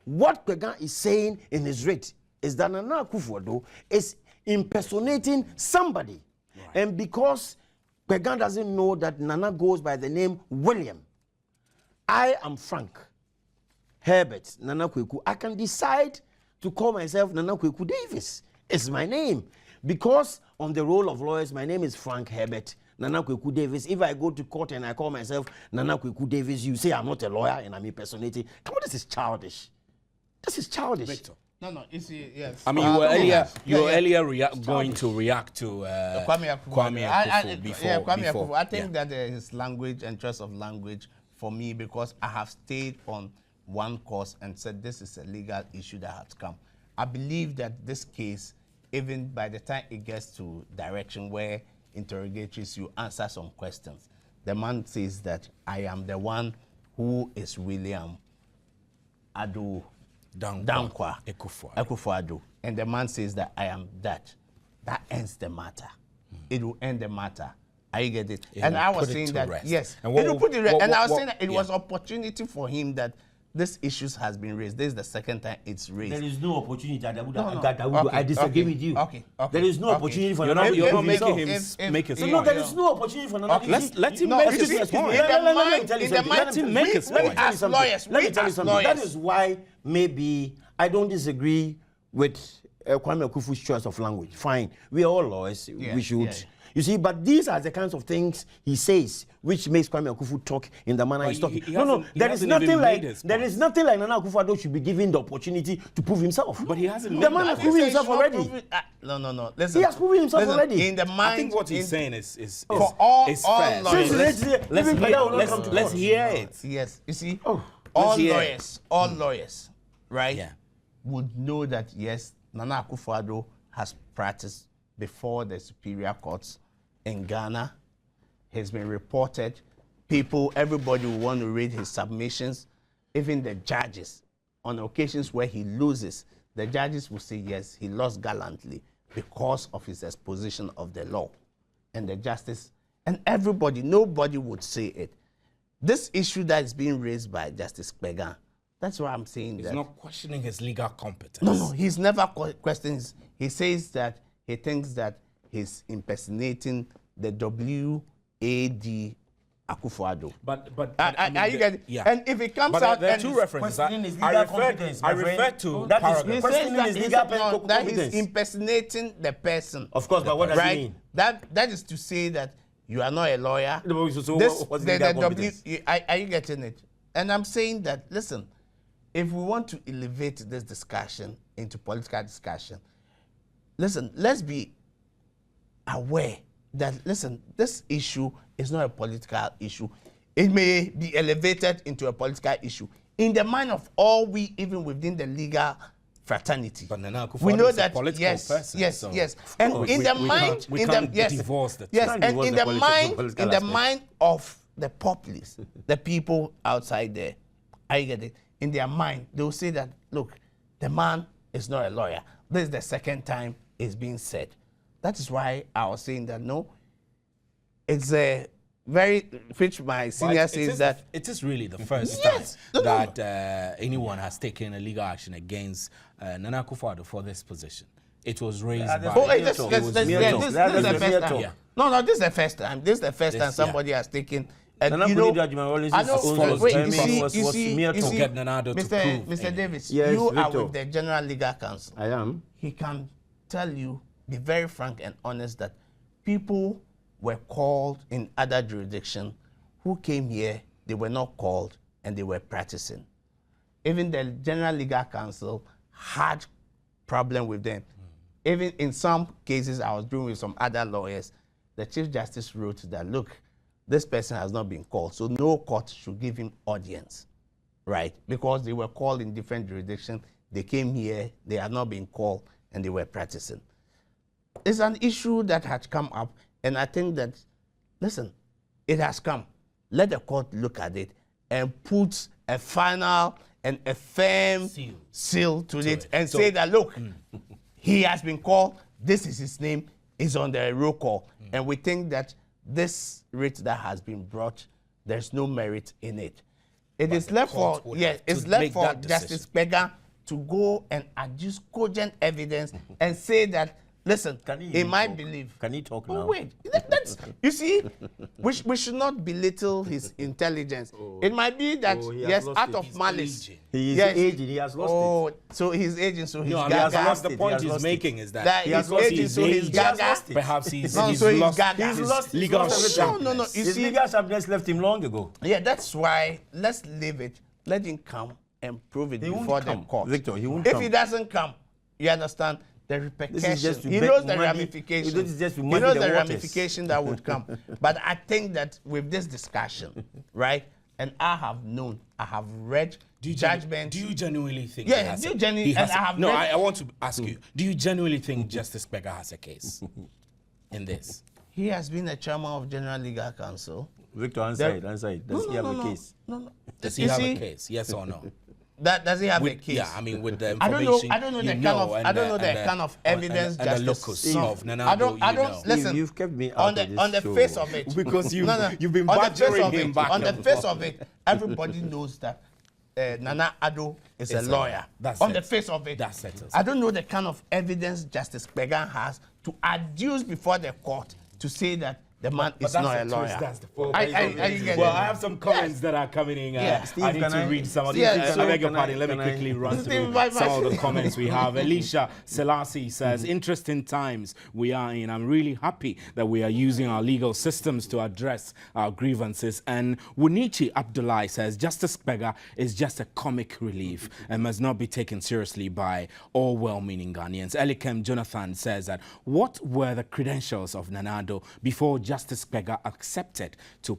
What Kwegan is saying in his writ is that Nana Akufo-Addo is impersonating somebody. Right. And because Kwegan doesn't know that Nana goes by the name William, I am Frank Herbert Nana Kweku. I can decide to call myself Nana Kweku Davis. It's my name. because on the role of lawyers, my name is Frank Herbert Nana Kweku Davis. If I go to court and I call myself Nana Kweku Davis, you say I'm not a lawyer and I'm impersonating. Come on, this is childish. This is childish. Victor. No, it's yes. I mean, you were earlier going to react to Kwame Akufo before. Kwame Akufo. I think that his language and choice of language for me, because I have stayed on one course and said this is a legal issue that has come. I believe that this case, even by the time it gets to direction where interrogatories, you answer some questions. The man says that I am the one who is William Addo Dankwa Akufo-Addo, and the man says that I am that. That ends the matter. It will end the matter. I get it. And I was saying that rest. Yes, and it will put it rest. And I was saying that it was opportunity for him that this issues has been raised. This is the second time it's raised. There is no opportunity I disagree with you. Okay. There is no opportunity for you're not making him make his point. No, there is no opportunity for another. Let him make his point. Let him make his point. Let me tell you something. That is why maybe I don't disagree with Kwame Akufu's choice of language. Fine. We are all lawyers. We should. Yeah. You see, but these are the kinds of things he says which makes Kwame Akufu talk in the manner he's talking. There is nothing like Nana Akufo-Addo should be given the opportunity to prove himself. But he hasn't. The man has proven himself already. No. Listen, he has proven himself already. In the mind, I think what he's saying is for all fair. Let's hear it. Yes, you see, all lawyers, right? Yeah. Would know that yes, Nana Akufo-Addo has practiced before the superior courts in Ghana. He's been reported. Everybody will want to read his submissions. Even the judges, on occasions where he loses, the judges will say, yes, he lost gallantly because of his exposition of the law. And the justice, and everybody, nobody would say it. This issue that is being raised by Justice Kpegan, that's why I'm saying he's not questioning his legal competence. No, he's never questioning. He says that he thinks that he's impersonating the WAD Akufo-Addo. But are you getting? Yeah. And if it comes out, there are two references. I refer to paragraph. That he's impersonating the person. Of course, but what does he mean? That is to say that you are not a lawyer. Are you getting it? And I'm saying that, listen, if we want to elevate this discussion into political discussion, listen, let's be aware that, listen, this issue is not a political issue. It may be elevated into a political issue. In the mind of all even within the legal fraternity, but we know that, yes. And in the mind, in the mind of the populace, the people outside there, I get it. In their mind, they will say that, look, the man is not a lawyer. This is the second time it's being said. That is why I was saying that, no, it's a very, which my senior says that. It is really the first time that anyone has taken a legal action against Nana Akufo-Addo for this position. It was raised by... this is the first time. Yeah. No, this is the first time. This is the first time somebody has taken... Mr. Davis, you are with the General Legal Counsel. I am. He can tell you, be very frank and honest, that people were called in other jurisdictions who came here, they were not called and they were practicing. Even the General Legal Counsel had problem with them. Even in some cases I was doing with some other lawyers, the Chief Justice wrote that, look, this person has not been called, so no court should give him audience, right? Because they were called in different jurisdictions. They came here, they had not been called, and they were practicing. It's an issue that has come up, and I think that, listen, it has come. Let the court look at it and put a final and a firm seal to it and say that, look, he has been called, this is his name, is on the roll call. And we think that this writ that has been brought, there's no merit in it. It is left for Justice Kpegan to go and adduce cogent evidence and say that, Listen, Can he in even my talk? belief. Can he talk Oh, now? wait, that's you see, we should not belittle his intelligence. It might be that Oh, he has yes, lost out it. of He's malice. aging. He is Yes, aging. He has lost it. Oh, so he's aging, so he's No, I mean, gaga. that's the He point has he's lost it. making is That that he's has lost aging, it. so He he's has gaga. lost it. perhaps he's No, so he's lost gaga. He's his lost his legal lost everything. No, sharpness. you His see- legal sharpness left him long ago. Yeah, that's why let's leave it. Let him come and prove it He won't before the come, court. Victor, he won't if come. he doesn't come, you understand the repercussions. This is just to He bet knows the money. ramifications. This is just to He muddy knows the the waters. ramification that would come. But I think that with this discussion, right, and I have read judgment. Do you genuinely think? Yeah, he has do you a- genuinely- he has and I a- have No, read- I want to ask you. Do you genuinely think Justice Beggar has a case in this? He has been a chairman of General Legal Council. Victor, answer it. Does he have a case? No. Does he You have see, a case? Yes or no? Does he have a With, case? yeah, I mean, with the I don't information know. I don't know you the kind know, of. and I don't know the and kind of evidence. and the Justice locus Steve- of Nanado, I don't. you know. Listen. You've kept me out on of the this on the show. face of it Because you've been on the face badgering of him it, back on the and face forth. of it, everybody knows that Nana Addo is a It's a lawyer. lawyer. That's on it. the face of it. That settles I don't know the kind of evidence Justice Began has to adduce before the court to say that the man is not a lawyer. That's the point. I get Well, it. I have some comments that are coming in. Yeah. Steve, I need can to I- read some of these. Yeah, I beg your can pardon. I- Let me can I- quickly run Steve, through bye-bye. some of the comments we have. Alicia Selassie says, interesting times we are in. I'm really happy that we are using our legal systems to address our grievances. And Wunichi Abdullah says, Justice Beggar is just a comic relief and must not be taken seriously by all well-meaning Ghanaians. Elikem Jonathan says that, what were the credentials of Nanado before Justice Beggar accepted to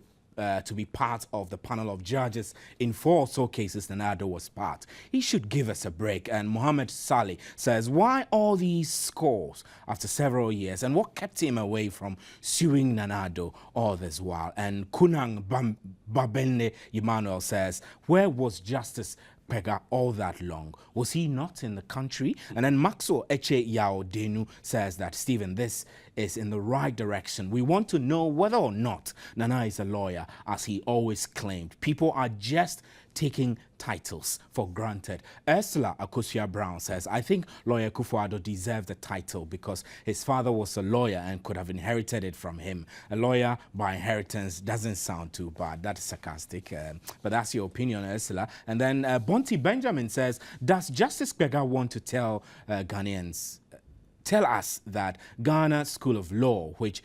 be part of the panel of judges in 4 or so cases Nanado was part? He should give us a break. And Mohammed Saleh says, why all these scores after several years, and what kept him away from suing Nanado all this while? And Kunang Babende Emmanuel says, where was Justice Pega all that long? Was he not in the country? And then Maxo Eche Yao Denu says that, Stephen, this is in the right direction. We want to know whether or not Nana is a lawyer, as he always claimed. People are just taking titles for granted. Ursula Akosia Brown says, I think lawyer Kufuor deserved the title because his father was a lawyer and could have inherited it from him. A lawyer by inheritance doesn't sound too bad. That's sarcastic, but that's your opinion, Ursula. And then Bonti Benjamin says, does Justice Beggar want to tell Ghanaians, tell us that Ghana School of Law, which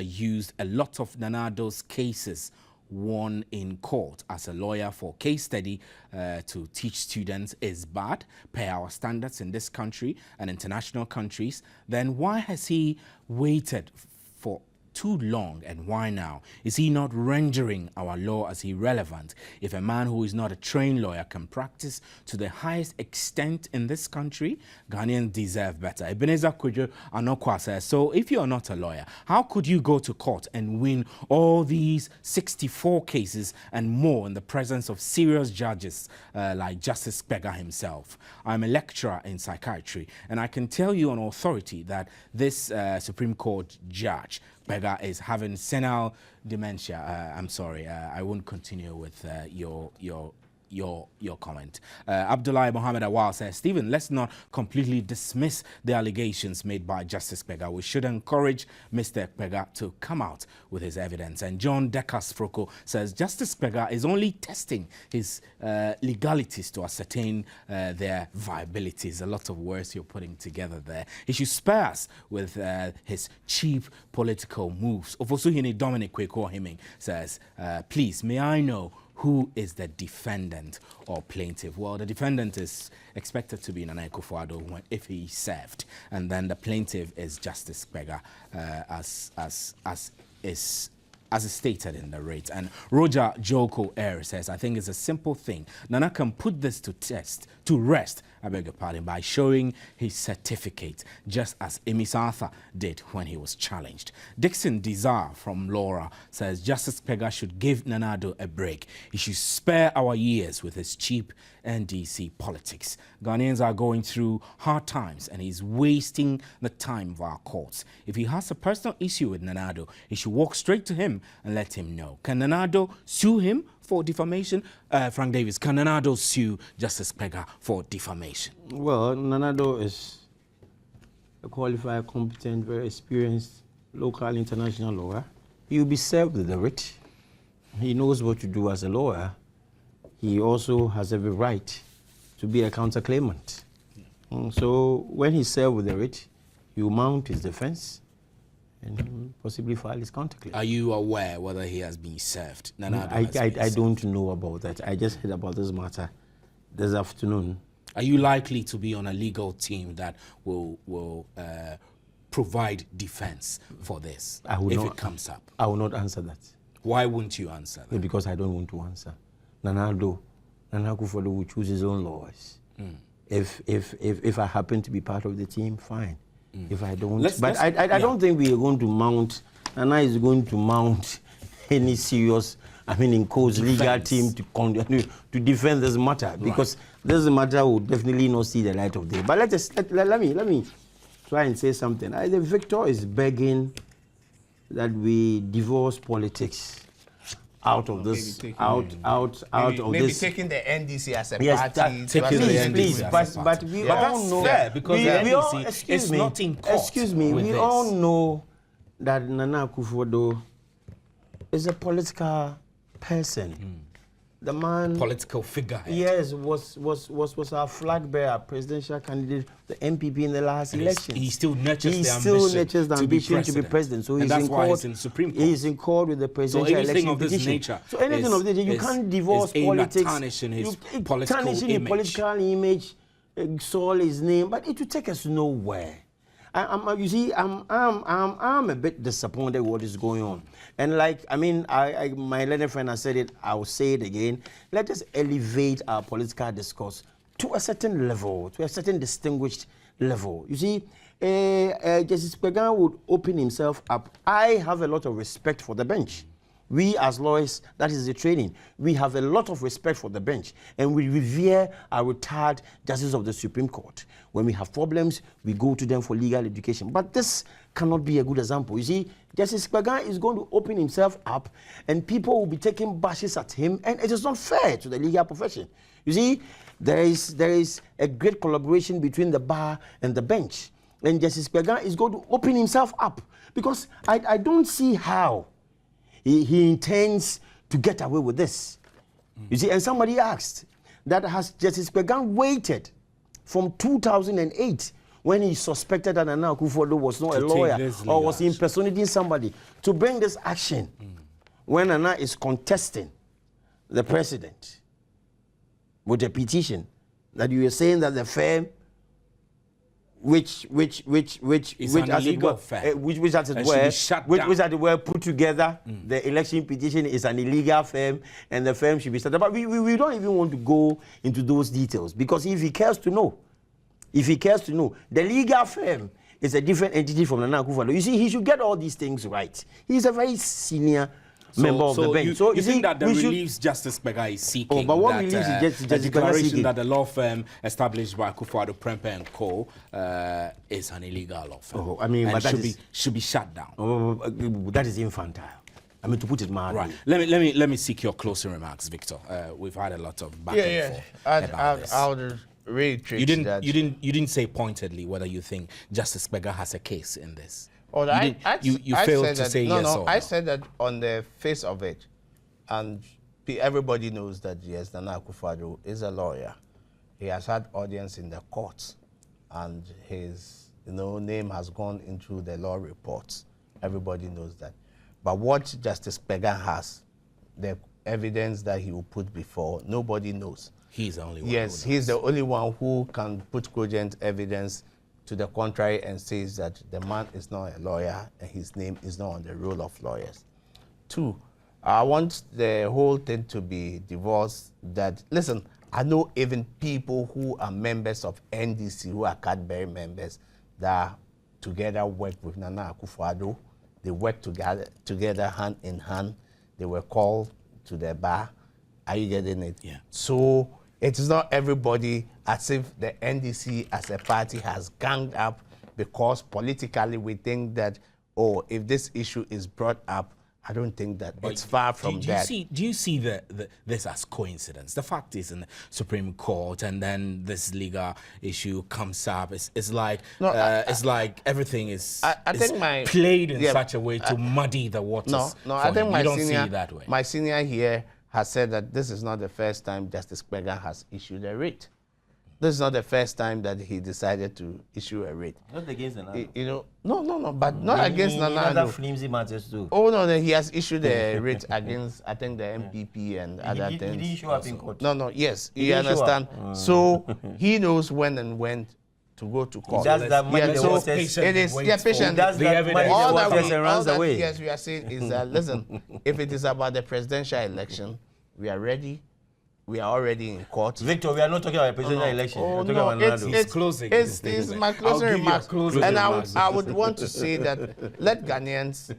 used a lot of Nanado's cases, won in court as a lawyer for case study to teach students, is bad per our standards in this country and international countries, then why has he waited for too long, and why now? Is he not rendering our law as irrelevant? If a man who is not a trained lawyer can practice to the highest extent in this country, Ghanaians deserve better. Ebenezer Kujo Anokwa says, so if you are not a lawyer, how could you go to court and win all these 64 cases and more in the presence of serious judges like Justice Beggar himself? I'm a lecturer in psychiatry, and I can tell you on authority that this Supreme Court judge, Beggar, is having senile dementia. I'm sorry, I won't continue with your comment. Abdullah Mohammed Awal says, Stephen, let's not completely dismiss the allegations made by Justice Beggar. We should encourage Mr. Beggar to come out with his evidence. And John Dekas Froko says, Justice Beggar is only testing his legalities to ascertain their viabilities. A lot of words you're putting together there. He should spare us with his cheap political moves. Ofosuhini Dominic Kweko Heming says, please, may I know who is the defendant or plaintiff? Well, the defendant is expected to be Nana Akufo-Addo if he served, and then the plaintiff is Justice Beggar, as is stated in the rate. And Roger Joko Air says, I think it's a simple thing. Nana can put this to rest, I beg your pardon, by showing his certificate, just as Emis Arthur did when he was challenged. Dixon Desire from Laura says, Justice Beggar should give Nanado a break. He should spare our years with his cheap NDC politics. Ghanaians are going through hard times, and he's wasting the time of our courts. If he has a personal issue with Nanado, he should walk straight to him and let him know. Can Nanado sue him for defamation? Frank Davis, can Nanado sue Justice Beggar for defamation? Well, Nanado is a qualified, competent, very experienced local international lawyer. He will be served with the writ. He knows what to do as a lawyer. He also has every right to be a counterclaimant. So when he's served with the writ, he will mount his defense and possibly file his counterclaim. Are you aware whether he has been served? I don't know about that. I just heard about this matter this afternoon. Are you likely to be on a legal team that will provide defense for this if it comes up? I will not answer that. Why wouldn't you answer that? Because I don't want to answer. Nana Akufo-Addo will choose his own lawyers. If I happen to be part of the team, fine. If I don't, I don't think we are going to mount. Nana is going to mount any serious, in course, legal team to defend this matter, because this matter will definitely not see the light of day. But let me try and say something. The Victor is begging that we divorce politics out of this, out of this. Taking the NDC as a party. Please, but we all know fair, because we all, it's not in court. Excuse me, we all know that Nana Akufo-Addo is a political person. The man, political figure. Yes, was our flag bearer, presidential candidate, the MPP in the last election. He still nurtures the ambition to be president. So he's that's in why court. he's in Supreme Court. He's in court with the presidential election of this petition. nature. So anything of this nature, you can't divorce politics. Tarnishing his political image. Political image, soil his name, but it will take us nowhere. You see, I'm a bit disappointed with what is going on. And my learned friend has said it, I'll say it again. Let us elevate our political discourse to a certain level, to a certain distinguished level. You see, Justice Kpegan would open himself up. I have a lot of respect for the bench. We as lawyers, that is the training. We have a lot of respect for the bench, and we revere our retired justices of the Supreme Court. When we have problems, we go to them for legal education. But this cannot be a good example. You see, Justice Kpegan is going to open himself up, and people will be taking bashes at him, and it is not fair to the legal profession. You see, there is a great collaboration between the bar and the bench, and Justice Kpegan is going to open himself up, because I don't see how he intends to get away with this. You see, and somebody asked that has Justice Kpegan waited from 2008 when he suspected that Nana Akufo-Addo was not a lawyer or was impersonating somebody to bring this action when Nana is contesting the president with a petition that you are saying that the firm which as it were put together the election petition is an illegal firm and the firm should be started. But we don't even want to go into those details, because if he cares to know, the legal firm is a different entity from Nana Akufo-Addo. You see, he should get all these things right. He's a very senior member of the bench. So you think that the reliefs Justice Kpegan is seeking, but what reliefs is Justice the declaration that the law firm established by Akufo-Addo, Prempeh and Co. Is an illegal law firm. And should be shut down. That is infantile. To put it mildly. Right. Let me seek your closing remarks, Victor. We've had a lot of back and forth about this. I would reiterate that. You didn't say pointedly whether you think Justice Kpegan has a case in this. You failed to say yes or no. I said that on the face of it, and everybody knows that yes, Nana Akufo-Addo is a lawyer. He has had audience in the courts, and his name has gone into the law reports. Everybody knows that. But what Justice Kpegan has, the evidence that he will put before, nobody knows. He's the only one. Yes, he's the only one who can put cogent evidence to the contrary and says that the man is not a lawyer and his name is not on the roll of lawyers. 2, I want the whole thing to be divorced. That, listen, I know even people who are members of NDC, who are Cadbury members, that together work with Nana Akufo-Addo. They work together hand in hand. They were called to the bar. Are you getting it? Yeah. So it is not everybody as if the NDC as a party has ganged up because politically we think that, if this issue is brought up, I don't think that it's far from do that. Do you see this as coincidence? The fact is in the Supreme Court, and then this legal issue comes up. It's like it's like everything is, I think played in such a way to muddy the waters. No, I think you don't see it that way. My senior here has said that this is not the first time Justice Kpega has issued a writ. This is not the first time that he decided to issue a writ. Not against Nana. No, but not against Nana. Other flimsy matters too. Oh no, he has issued a writ against, I think, the MPP and other things. He didn't show up in court. No, yes, you understand. So he knows when and when to go to court. That's that money the waters. It is patient. That's that money the waters and runs away. Yes, we are saying is that listen, if it is about the presidential election, we are ready. We are already in court. Victor, we are not talking about a presidential election. Oh, we're talking no, about it's closing. It's my closing remarks. And I would want to say that let Ghanaians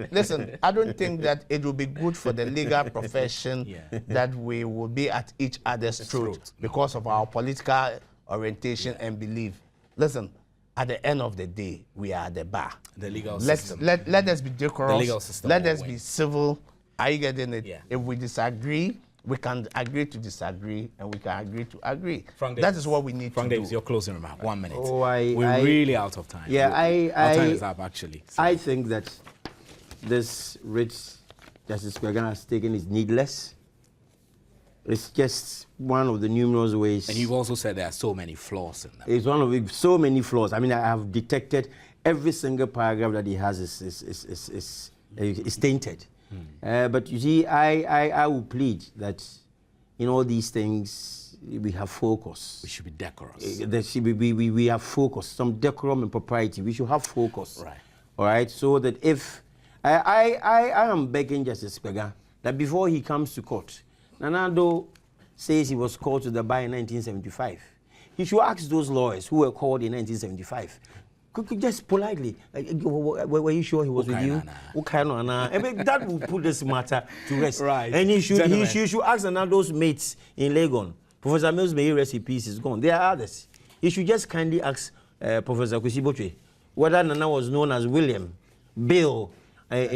listen. I don't think that it will be good for the legal profession that we will be at each other's throat because of our political orientation and belief. Listen, at the end of the day, we are at the bar. The legal system. Let us be decorous. The legal system let us be civil. Are you getting it? Yeah. If we disagree, we can agree to disagree, and we can agree to agree. Frank That is what we need to do. Davis, your closing remark. 1 minute. Oh, We're really out of time. Yeah, our time is up, actually. So. I think that this writ Justice Kpega has taken is needless. It's just one of the numerous ways. And you've also said there are so many flaws in them. It's one of so many flaws. I mean, I have detected every single paragraph that he has is tainted. But you see, I will plead that in all these things we have focus. We should be decorous. We have focus, some decorum and propriety. We should have focus. Right. All right. So that if I am begging Justice Kpega that before he comes to court, Nana Addo says he was called to the bar in 1975. He should ask those lawyers who were called in 1975. Could just politely, were you sure he was with you? That will put this matter to rest. Right. And he should ask Nana Addo's mates in Legon. Professor Mills, may he rest in peace, is gone. There are others. He should just kindly ask Professor Kwesi Botwe whether Nana was known as William, Bill, in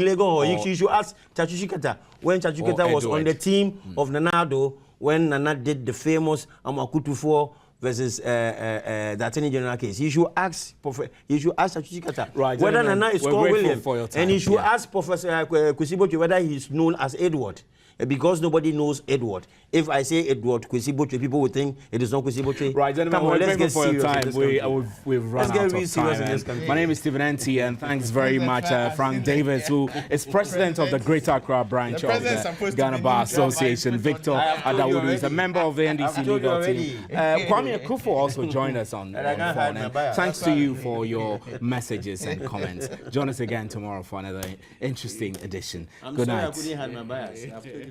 Legon. He should ask Chachuchi Keta when Chachuchi Keta was on the team of Nana Addo when Nana did the famous Amakutufo versus the Attorney General case. He should ask Chachuchi Keta whether Nana is called William, and he should ask Professor Kwesi Botwe whether he is known as Edward. Because nobody knows Edward. If I say Edward Kwesi Botwe, people will think it is not Kwesi Botwe. Right, gentlemen, we're grateful for your time. We've run out of time. My name is Stephen Enti, and thanks very much, Frank Davis, who is president of the Greater Accra branch of the Ghana Bar Association. Victor Addo, who is a member of the NDC legal team. Kwame Akufo also joined us on the phone. And thanks to you for your messages and comments. Join us again tomorrow for another interesting edition. Good night.